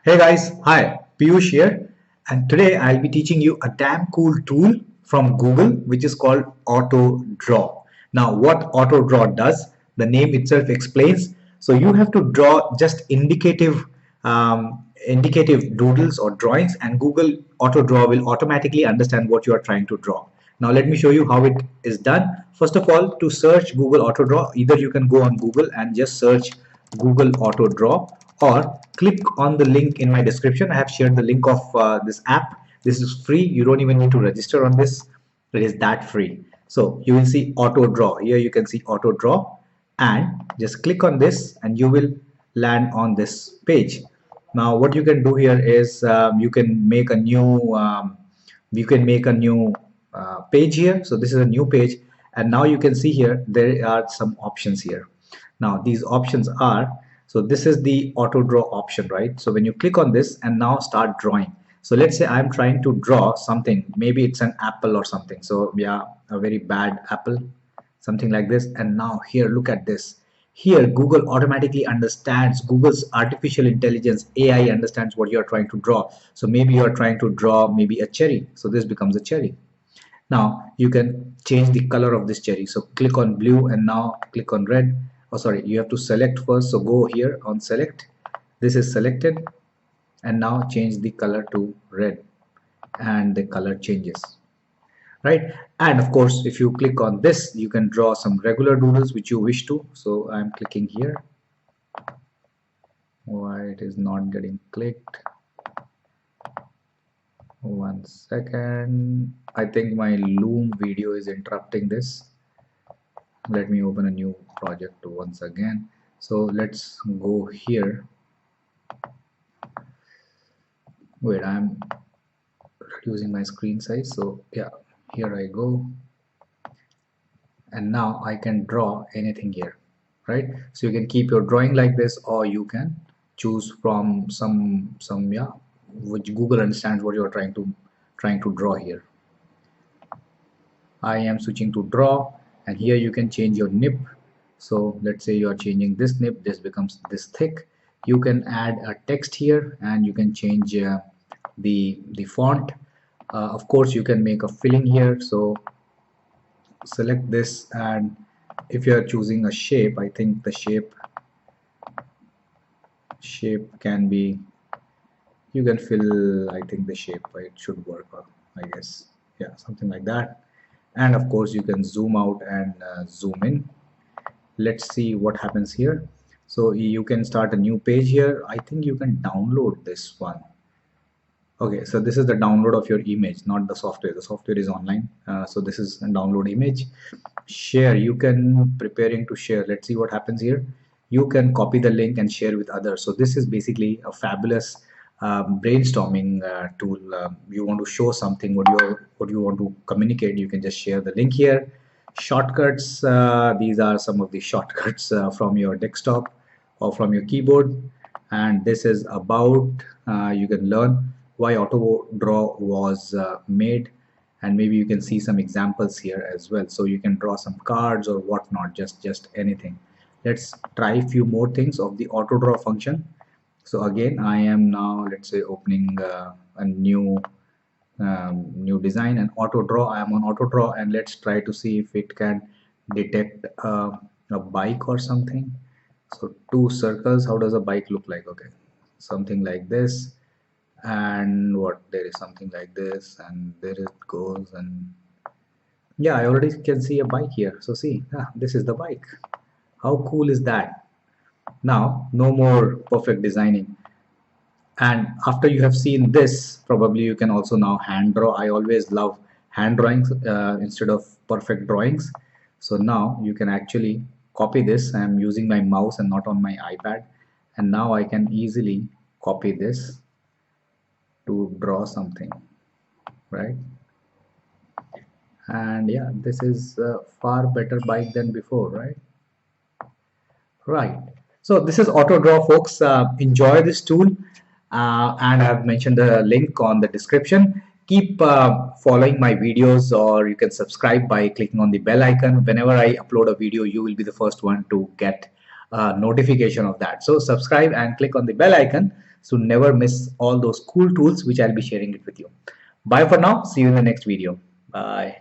Hey guys, hi, Piyush here, and today I'll be teaching you a damn cool tool from Google which is called Auto Draw. Now, what Auto Draw does, the name itself explains. So you have to draw just indicative doodles or drawings, and Google Auto Draw will automatically understand what you are trying to draw. Now, let me show you how it is done. First of all, to search Google Auto Draw, either you can go on Google and just search Google Auto Draw, or click on the link in my description. I have shared the link of this app. This is free. You don't even need to register on this. It is that free. So you will see Auto Draw. Here you can see Auto Draw, and just click on this and you will land on this page. Now what you can do here is you can make a new page here. So this is a new page, and now you can see here there are some options here. Now these options are, so this is the auto draw option, right? So when you click on this and now start drawing, so let's say I'm trying to draw something, maybe it's an apple or something. So yeah, a very bad apple, something like this. And now here, look at this. Here Google automatically understands, Google's artificial intelligence AI understands what you're trying to draw. So maybe you're trying to draw maybe a cherry, so this becomes a cherry. Now you can change the color of this cherry. So click on blue and now click on red. Oh sorry, you have to select first. So go here on select. This is selected, and now change the color to red, and the color changes, right? And of course, if you click on this, you can draw some regular doodles which you wish to. So I'm clicking here. Why it is not getting clicked? One second. I think my Loom video is interrupting this. Let me open a new project once again. So let's go here. Wait, I'm reducing my screen size. So yeah, here I go. And now I can draw anything here, right? So you can keep your drawing like this, or you can choose from some yeah, which Google understands what you are trying to draw here. I am switching to draw, and here you can change your nib. So let's say you are changing this nib, this becomes this thick. You can add a text here, and you can change the font. Of course, you can make a filling here. So select this, and if you are choosing a shape, I think the shape can be, you can fill, I think the shape, it should work, I guess, yeah, something like that. And of course you can zoom out and zoom in. Let's see what happens here. So you can start a new page here. I think you can download this one. Okay, so this is the download of your image, not the software. The software is online. So this is a download image. Share, you can preparing to share. Let's see what happens here. You can copy the link and share with others. So this is basically a fabulous brainstorming tool. You want to show something, what you want to communicate, you can just share the link here. Shortcuts, these are some of the shortcuts from your desktop or from your keyboard. And this is about, you can learn why auto draw was made, and maybe you can see some examples here as well. So you can draw some cards or whatnot, just anything. Let's try a few more things of the auto draw function. So again, I am now, let's say, opening a new design and auto draw. I am on auto draw, and let's try to see if it can detect a bike or something. So two circles, how does a bike look like? Okay, something like this. And what, there is something like this, and there it goes. And yeah, I already can see a bike here. So see, this is the bike. How cool is that? Now no more perfect designing. And after you have seen this, probably you can also now hand draw. I always love hand drawings instead of perfect drawings. So now you can actually copy this. I'm using my mouse and not on my iPad, and now I can easily copy this to draw something, right? And yeah, this is a far better bike than before, right? So this is auto draw, folks. Enjoy this tool, and I have mentioned the link on the description. Keep following my videos, or you can subscribe by clicking on the bell icon. Whenever I upload a video, you will be the first one to get a notification of that. So subscribe and click on the bell icon So never miss all those cool tools which I'll be sharing it with you. Bye for now. See you in the next video. Bye.